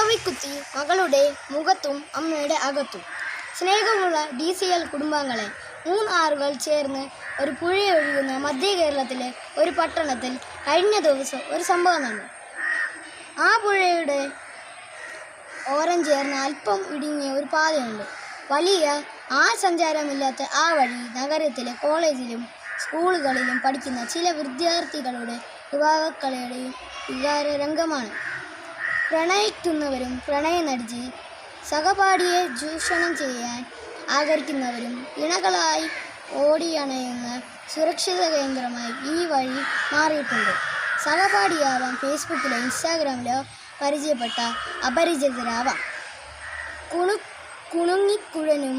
കുളവിക്കുത്തി മകളുടെ മുഖത്തും അമ്മയുടെ അകത്തും. സ്നേഹമുള്ള DCL കുടുംബാംഗങ്ങളെ, 3 ആറുകൾ ചേർന്ന് ഒരു പുഴയൊഴുകുന്ന മധ്യ കേരളത്തിലെ ഒരു പട്ടണത്തിൽ കഴിഞ്ഞ ദിവസം ഒരു സംഭവം നടന്നു. ആ പുഴയുടെ ഓരം ചേർന്ന് അല്പം ഇടുങ്ങിയ ഒരു പാതയുണ്ട്. വലിയ സഞ്ചാരമില്ലാത്ത ആ വഴി നഗരത്തിലെ കോളേജിലും സ്കൂളുകളിലും പഠിക്കുന്ന ചില വിദ്യാർത്ഥികളുടെ യുവാക്കളുടെയും വികാരരംഗമാണ്. പ്രണയിക്കുന്നവരും പ്രണയം നടിച്ച് സഹപാഠിയെ ചൂഷണം ചെയ്യാൻ ആഗ്രഹിക്കുന്നവരും ഇണകളായി ഓടിയണയുന്ന സുരക്ഷിത കേന്ദ്രമായി ഈ വഴി മാറിയിട്ടുണ്ട്. സഹപാഠിയാവാം, ഫേസ്ബുക്കിലോ ഇൻസ്റ്റാഗ്രാമിലോ പരിചയപ്പെട്ട അപരിചിതരാവാം. കുണുങ്ങിക്കുഴനും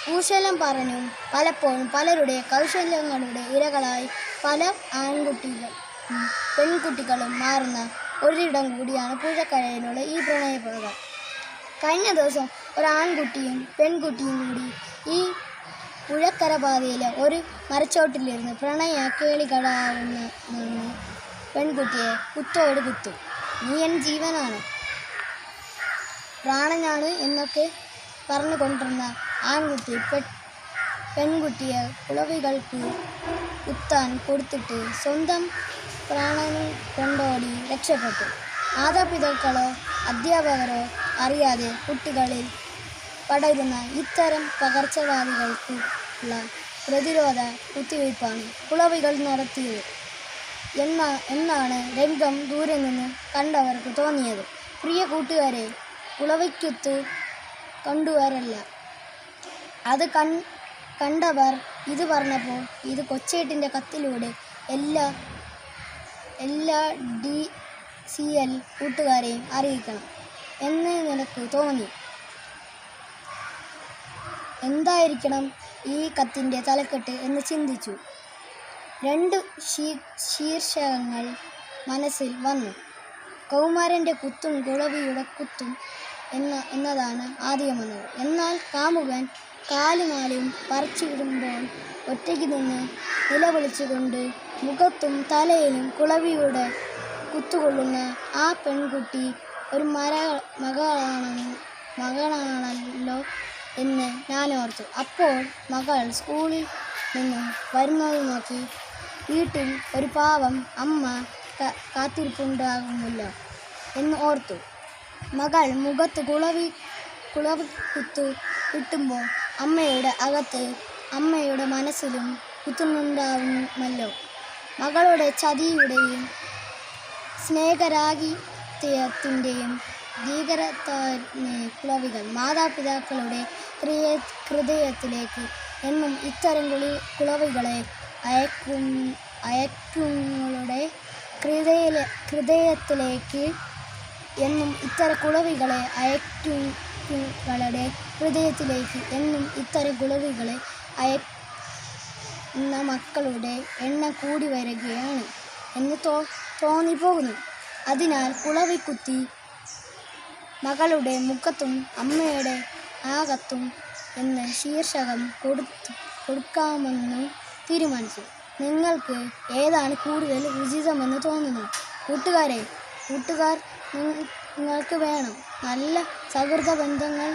കുശലം പറഞ്ഞും പലപ്പോഴും പലരുടെ കൗശലങ്ങളുടെ ഇരകളായി പല പെൺകുട്ടികളും മാറുന്ന ഒരിടം കൂടിയാണ് പുഴക്കരയിലുള്ള ഈ പ്രണയപാത. കഴിഞ്ഞ ദിവസം ഒരാൺകുട്ടിയും പെൺകുട്ടിയും കൂടി ഈ പുഴക്കര പാതയിലെ ഒരു മരച്ചോട്ടിലിരുന്ന് പ്രണയ കേളികളാവുന്ന പെൺകുട്ടിയെ കുത്തോട് കുത്തു. നീ എൻ ജീവനാണ്, പ്രാണനാണ് എന്നൊക്കെ പറഞ്ഞുകൊണ്ടിരുന്ന ആൺകുട്ടി പെൺകുട്ടിയെ കുളവികൾക്ക് കുത്താൻ കൊടുത്തിട്ട് സ്വന്തം പ്രാണനും കൊണ്ടോടി രക്ഷപ്പെട്ടു. മാതാപിതാക്കളോ അധ്യാപകരോ അറിയാതെ കുട്ടികളിൽ പടരുന്ന ഇത്തരം പകർച്ചവ്യാധികൾക്കുള്ള പ്രതിരോധ കുത്തിവയ്പ്പാണ് കുളവികൾ നടത്തിയത് എന്നാണ് രംഗം ദൂരെ നിന്ന് കണ്ടവർക്ക് തോന്നിയത്. പ്രിയ കൂട്ടുകാരെ, കുളവിക്കുത്ത് കണ്ടുവരല്ല, അത് കണ്ടവർ ഇത് പറഞ്ഞപ്പോൾ ഇത് കൊച്ചേട്ടിൻ്റെ കത്തിലൂടെ എല്ലാ DCL കൂട്ടുകാരെയും അറിയിക്കണം എന്ന് നിനക്ക് തോന്നി. എന്തായിരിക്കണം ഈ കത്തിൻ്റെ തലക്കെട്ട് എന്ന് ചിന്തിച്ചു. 2 ശീർഷകങ്ങൾ മനസ്സിൽ വന്നു. കൗമാരൻ്റെ കുത്തും കുളവിയുടെ കുത്തും എന്നതാണ് ആദ്യം വന്നത്. എന്നാൽ കാമുകൻ കാലുമാലും പറിച്ചിടുമ്പോൾ ഒറ്റയ്ക്ക് നിന്ന് നിലവിളിച്ചുകൊണ്ട് മുഖത്തും തലയിലും കുളവിയുടെ കുത്തുകൊള്ളുന്ന ആ പെൺകുട്ടി ഒരു മകളാണല്ലോ എന്ന് ഞാൻ ഓർത്തു. അപ്പോൾ മകൾ സ്കൂളിൽ നിന്നും വരുന്നത് നോക്കി വീട്ടിൽ ഒരു പാവം അമ്മ കാത്തിരിപ്പുണ്ടാകുമല്ലോ എന്ന് ഓർത്തു. മകൾ മുഖത്ത് കുളവിക്കുത്ത് കിട്ടുമ്പോൾ അമ്മയുടെ അകത്ത് അമ്മയുടെ മനസ്സിലും കുത്തുന്നുണ്ടാവുമല്ലോ. മകളുടെ ചതിയുടെയും സ്നേഹരാഹിത്യത്തിൻ്റെയും ഭീകരതയെ കുളവികൾ മാതാപിതാക്കളുടെ ഹൃദയത്തിലേക്ക് എന്നും ഇത്തരം കുളവികളെ അയക്കുങ്ങളുടെ ഹൃദയത്തിലേക്ക് എന്നും ഇത്തരം കുളവികളെ അയക്കുകളുടെ ഹൃദയത്തിലേക്ക് എന്നും ഇത്തരം കുളവികളെ അയക്കുന്ന മക്കളുടെ എണ്ണം കൂടി വരികയാണ് എന്ന് തോന്നിപ്പോകുന്നു. അതിനാൽ കുളവിക്കുത്തി മകളുടെ മുഖത്തും അമ്മയുടെ അകത്തും എന്ന് ശീർഷകം കൊടുക്കാമെന്ന് തീരുമാനിച്ചു. നിങ്ങൾക്ക് ഏതാണ് കൂടുതൽ ഉചിതമെന്ന് തോന്നുന്നു? കൂട്ടുകാർ നിങ്ങൾക്ക് വേണം നല്ല സൗഹൃദ ബന്ധങ്ങൾ,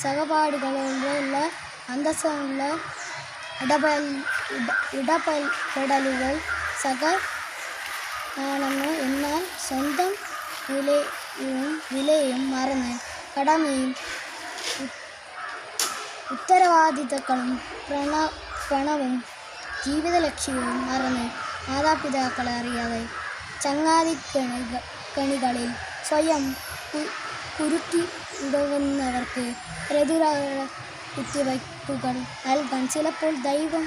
സഹപാഠികളോടുള്ള അന്തസ്സുള്ള ഇടപെടലുകൾ ആണെന്ന്. എന്നാൽ സ്വന്തം വിലയും മറന്ന് കടമയും ഉത്തരവാദിത്തങ്ങളും പണവും ജീവിത ലക്ഷ്യവും മറന്ന് മാതാപിതാക്കളെ അറിയാതെ ചങ്ങാതിക്കണികളിൽ സ്വയം കുരുക്കി ഇടുന്നവർക്ക് പ്രതിരോധ കുത്തിവയ്പ്പുകൾ നൽകാൻ ചിലപ്പോൾ ദൈവം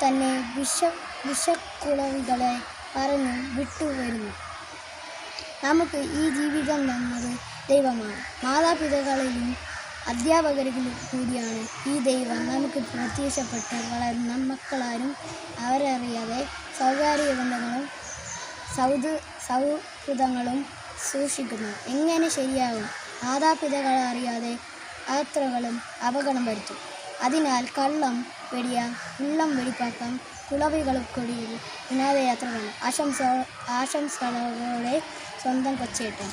തന്നെ വിഷക്കുളവികളെ പറഞ്ഞു വിട്ടുവരുന്നു. നമുക്ക് ഈ ജീവിതം തന്നത് ദൈവമാണ്. മാതാപിതാക്കളിലും അധ്യാപകരിലും കൂടിയാണ് ഈ ദൈവം നമുക്ക് പ്രത്യക്ഷപ്പെട്ട് വളരുന്ന മക്കളാരും അവരറിയാതെ സ്വകാര്യ ബന്ധങ്ങളും സൗഹൃദങ്ങളും സൂക്ഷിക്കുന്നു. എങ്ങനെ ശരിയാകും? മാതാപിതാക്കളെ അറിയാതെ അത്രകളും അപകടം വരുത്തും. അതിനാൽ കള്ളം വെടിയാം, ഉള്ളം വെടിപ്പാക്കാം, കുളവികൾക്കൊടിയിൽ വിനോദയാത്ര വേണം. ആശംസകളോടെ സ്വന്തം കൊച്ചേട്ടൻ.